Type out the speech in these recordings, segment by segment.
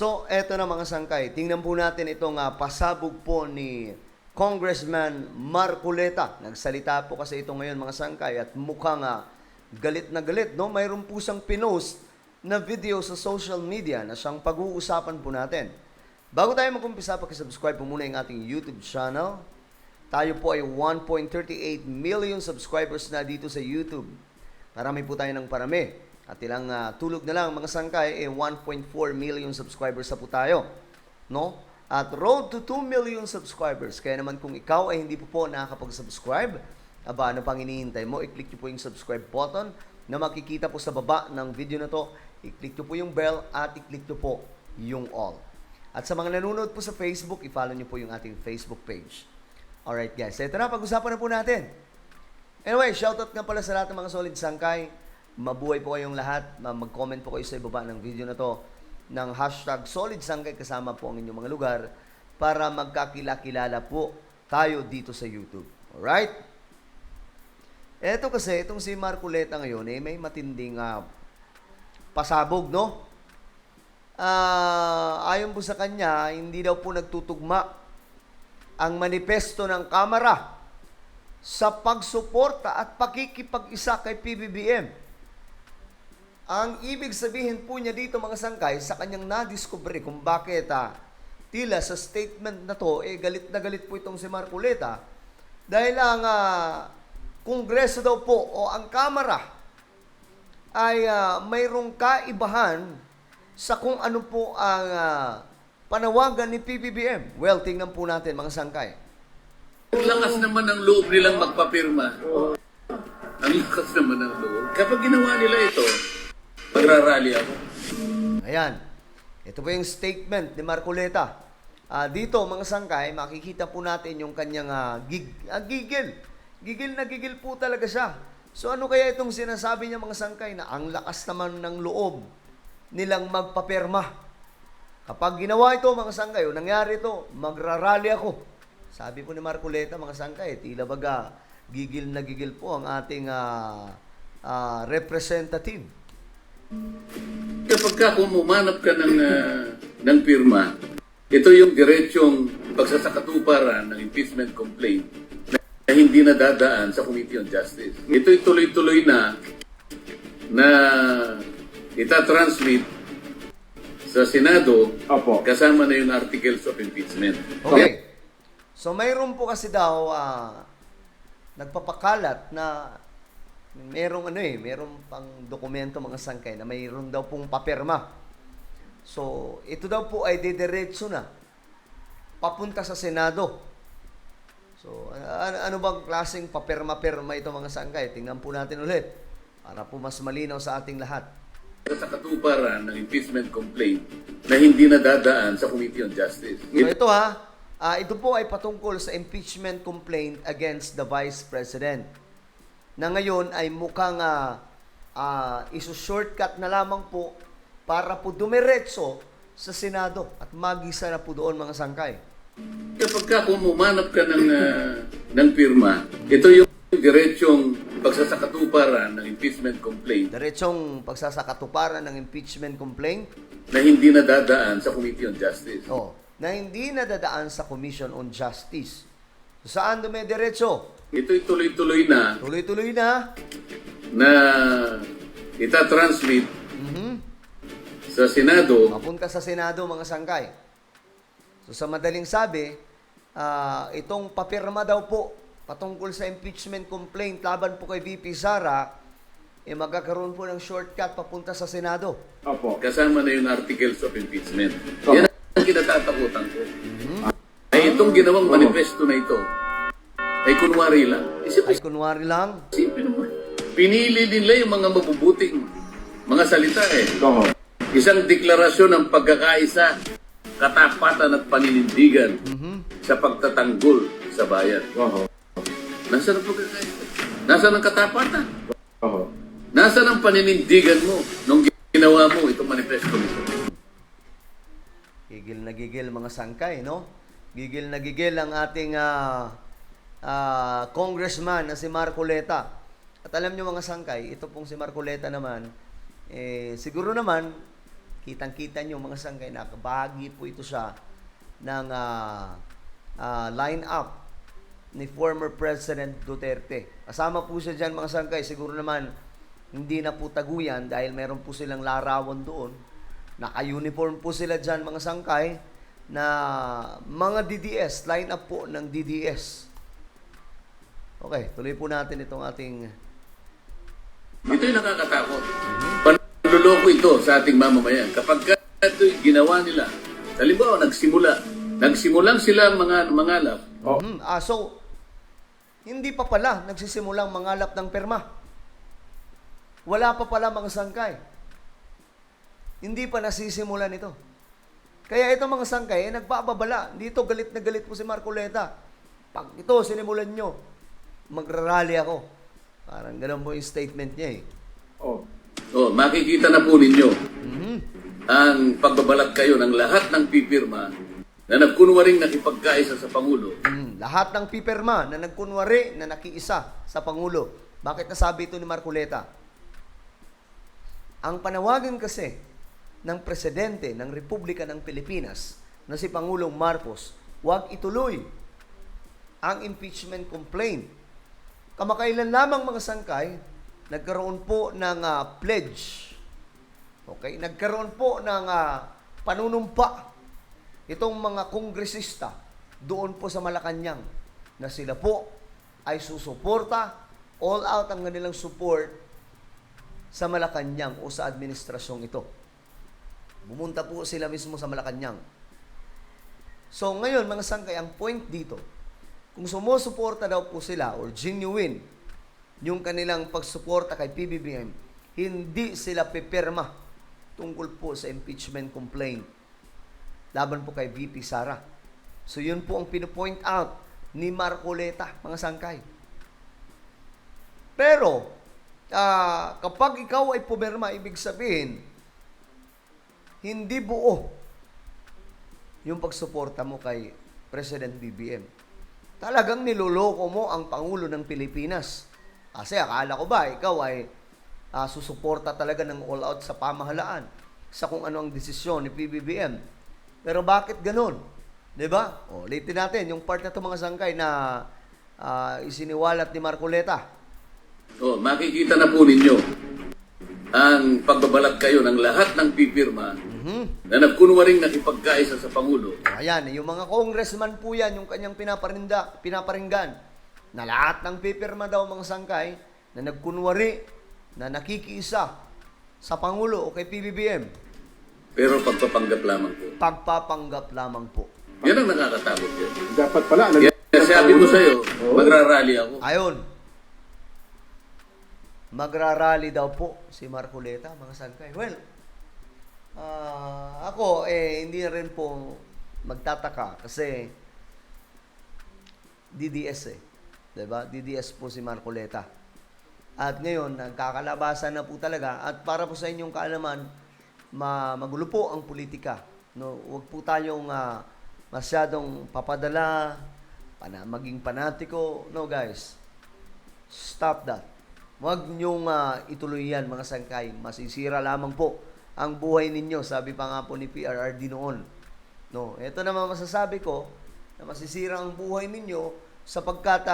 So, eto na mga sangkay. Tingnan po natin itong pasabog po ni Congressman Marcoleta. Nagsalita po kasi ito ngayon mga sangkay at mukhang galit na galit. No? Mayroon po siyang pinost na video sa social media na siyang pag-uusapan po natin. Bago tayo mag-umpisa, pakisubscribe po muna yung ating YouTube channel. Tayo po ay 1.38 million subscribers na dito sa YouTube. Parami po tayo ng parami. At ilang tulog na lang mga sangkay, 1.4 million subscribers na po tayo. No? At road to 2 million subscribers. Kaya naman kung ikaw ay hindi po nakakapag-subscribe, ano pang hinihintay mo? I-click nyo po yung subscribe button na makikita po sa baba ng video na to. I-click nyo po yung bell at i-click nyo po yung all. At sa mga nanonood po sa Facebook, i-follow nyo po yung ating Facebook page. Alright guys, ito na, pag-usapan na po natin. Anyway, shoutout nga pala sa lahat ng mga solid sangkay. Mabuhay po kayong lahat. Mag-comment po kayo sa ibaba ng video na to ng hashtag solid sangkay kasama po ang inyong mga lugar para magkakilala po tayo dito sa YouTube. Alright? Ito kasi, itong si Marcoleta ngayon, may matinding pasabog, no? Ayon po sa kanya, hindi daw po nagtutugma ang manifesto ng Kamara sa pagsuporta at pakikipag-isa kay PBBM. Ang ibig sabihin po niya dito mga sangkay, sa kanyang nadiskubre kung bakit tila sa statement na to, galit na galit po itong si Marcoleta dahil ang Kongreso daw po o ang Kamara ay mayroong kaibahan sa kung ano po ang panawagan ni PBBM. Well, tingnan po natin mga sangkay. Ang lakas naman ng loob nilang magpapirma. Ang lakas naman ng loob. Kapag ginawa nila ito, magrarally ako. Ayan. Ito po yung statement ni Marcoleta. Dito, mga sangkay, makikita po natin yung kanyang gigil. Gigil na gigil po talaga siya. So ano kaya itong sinasabi niya mga sangkay na ang lakas naman ng loob nilang magpapirma? Kapag ginawa ito mga sangkay, o nangyari ito, magrarally ako. Sabi po ni Marcoleta mga sangkay, tila baga gigil na gigil po ang ating representative. Kapag kung umanap ka ng pirma, ito yung diretsong pagsasakatuparan ng impeachment complaint na hindi nadadaan sa Committee on Justice. Ito'y tuloy-tuloy na itatransmit sa Senado. Opo. Kasama na yung articles of impeachment. Okay. So mayroon po kasi daw nagpapakalat na merong pang dokumento mga sangkay na mayroon daw pong papirma. So, ito daw po ay didiretso na papunta sa Senado. So, ano bang klaseng papirma-pirma ito mga sangkay? Tingnan po natin ulit para po mas malinaw sa ating lahat. Sa katuparan ng impeachment complaint na hindi nadadaan sa Committee on Justice. So, ito ito po ay patungkol sa impeachment complaint against the Vice President na ngayon ay mukhang isu-shortcut na lamang po para po dumiretso sa Senado at magisa na po doon mga sangkay. Kapag kung umanap ka ng pirma, ito yung diretsong pagsasakatuparan ng impeachment complaint Diretsong pagsasakatuparan ng impeachment complaint na hindi nadadaan sa Committee on Justice. na hindi nadadaan sa Commission on Justice. So, saan dumidiretso? Ito'y tuloy-tuloy na Tuloy-tuloy na. itatransmit sa Senado. Mapunta sa Senado mga sangkay. So sa madaling sabi, itong papirma daw po patungkol sa impeachment complaint laban po kay VP Sara, magkakaroon po ng shortcut papunta sa Senado. Opo. Kasama na yung articles of impeachment. Yan ang kinatatakutan ko. Ay itong ginawang manifesto na ito, ay kunwari lang. Ay kunwari lang. Isipin mo. Pinili nila yung mga mabubuting mga salita Opo. Isang deklarasyon ng pagkakaisa, katapatan at paninindigan sa pagtatanggol sa bayan. Opo. Nasaan ang pagkakaisa? Nasaan ang katapatan? Opo. Nasaan ang paninindigan mo nung ginawa mo itong manifesto nito? Gigil na gigil mga sangkay, no? Gigil na gigil ang ating congressman na si Marcoleta. At alam nyo mga sangkay, ito pong si Marcoleta naman, siguro naman, Kitang-kita nyo mga sangkay, nakabahagi po ito siya ng line-up ni former President Duterte. Kasama po siya dyan mga sangkay. Siguro naman hindi na po taguyan dahil meron po silang larawan doon. Naka-uniform po sila dyan mga sangkay na mga DDS, line-up po ng DDS. Okay, tuloy po natin itong ating... Ito'y nakakatakot. Panluloko ito sa ating mamamayan. Kapag ito'y ginawa nila, halimbawa, nagsimulang sila mangalap. So, hindi pa pala nagsisimulang mangalap ng perma. Wala pa pala mga sangkay. Hindi pa nasisimulan ito. Kaya ito mga sangkay, nagpapabala. Dito galit na galit po si Marcoleta. Pag ito, sinimulan nyo, magrarally ako. Parang ganun po yung statement niya eh. Makikita na po ninyo ang pagbabalat kayo ng lahat ng pipirma na nagkunwaring nakipagkaisa sa Pangulo. Lahat ng pipirma na nagkunwari na nakiisa sa Pangulo. Bakit nasabi ito ni Marcoleta? Ang panawagan kasi ng Presidente ng Republika ng Pilipinas na si Pangulong Marcos, huwag ituloy ang impeachment complaint. Kamakailan lamang mga sangkay, nagkaroon po ng pledge. Okay? Nagkaroon po ng panunumpa itong mga kongresista doon po sa Malacanang na sila po ay susuporta, all out ang kanilang support sa Malacanang o sa administrasyong ito. Bumunta po sila mismo sa Malacanang. So ngayon mga sangkay, ang point dito, kung sumusuporta daw po sila or genuine yung kanilang pagsuporta kay PBBM, hindi sila pipirma tungkol po sa impeachment complaint laban po kay VP Sara. So yun po ang pinopoint out ni Marcoleta, mga sangkay. Pero, kapag ikaw ay pumirma, ibig sabihin, hindi buo yung pagsuporta mo kay President BBM. Talagang niloloko mo ang Pangulo ng Pilipinas. Kasi akala ko ba, ikaw ay susuporta talaga ng all out sa pamahalaan, sa kung ano ang desisyon ni PBBM. Pero bakit ganun? Diba? Ulitin natin yung part na ito mga sangkay na isiniwalat ni Marcoleta. Makikita na po ninyo ang pagbabalat kayo ng lahat ng pipirma na nagkunwaring nakipagkaisa sa Pangulo. Ayan, yung mga congressman po yan, yung kanyang pinaparinggan, na lahat ng pipirma daw mga sangkay na nagkunwari, na nakikiisa sa Pangulo o kay PBBM. Pero pagpapanggap lamang po. Pagpapanggap lamang po. Yan ang nakakatakot yan. Dapat pala. Kaya sabi ko sa'yo, magrarally ako. Ayon. Magrarally daw po si Marcoleta, mga sangkay. Well, ako, hindi na rin po magtataka kasi DDS Diba? DDS po si Marcoleta. At ngayon, nagkakalabasan na po talaga. At para po sa inyong kaalaman, magulo po ang politika. No? Huwag po tayong masyadong papadala, maging panatiko. No, guys. Stop that. Huwag niyong ituloy yan, mga sangkay. Masisira lamang po ang buhay ninyo. Sabi pa nga po ni PRRD noon. No, ito naman masasabi ko na masisira ang buhay ninyo sapagkat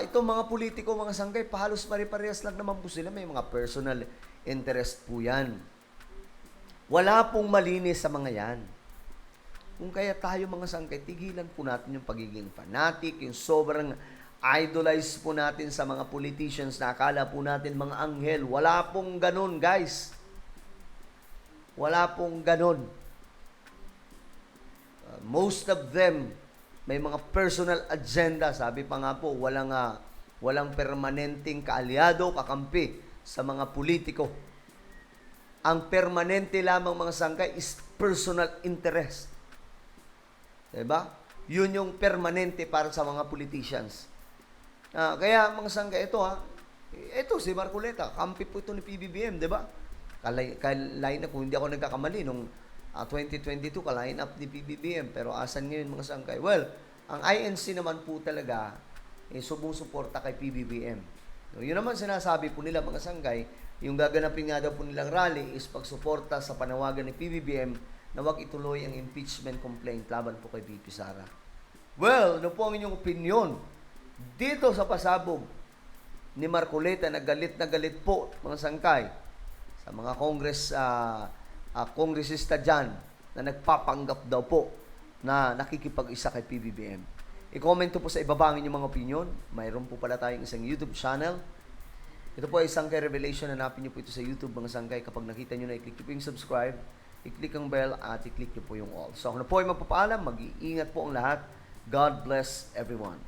itong mga politiko, mga sangkay, pahalos pare-parehas lang naman po sila. May mga personal interest po yan. Wala pong malinis sa mga yan. Kung kaya tayo mga sangkay, tigilan po natin yung pagiging fanatic, yung sobrang idolize po natin sa mga politicians na akala po natin mga anghel. Wala pong ganun, guys. Wala pong ganun. Most of them may mga personal agenda. Sabi pa nga po, walang permanenteng kaalyado, kakampi sa mga politiko. Ang permanente lamang mga sangkay is personal interest. Diba? Yun yung permanente para sa mga politicians. Kaya mga sangkay, ito si Marcoleta, kampi po ito ni PBBM, di ba? Line up, kung hindi ako nagkakamali, nung 2022, ka-line up ni PBBM, pero asan ngayon mga sangkay? Well, ang INC naman po talaga, sumusuporta kay PBBM. Yun naman sinasabi po nila mga sangkay, Yung gaganapin nga daw po nilang rally is pagsuporta sa panawagan ni PBBM na wag ituloy ang impeachment complaint laban po kay VP Sara. Well, ano po ang inyong opinion dito sa pasabog ni Marcoleta na galit po mga sangkay sa mga kongresista dyan na nagpapanggap daw po na nakikipag-isa kay PBBM. I-comment po sa ibaba ang inyong mga opinion. Mayroon po pala tayong isang YouTube channel. Ito po ay Sangkay Revelation. Hanapin niyo po ito sa YouTube mga sangkay. Kapag nakita niyo na, i-click niyo po yung subscribe, i-click ang bell, at i-click niyo po yung all. So ako na po ay magpapaalam. Mag-iingat po ang lahat. God bless everyone.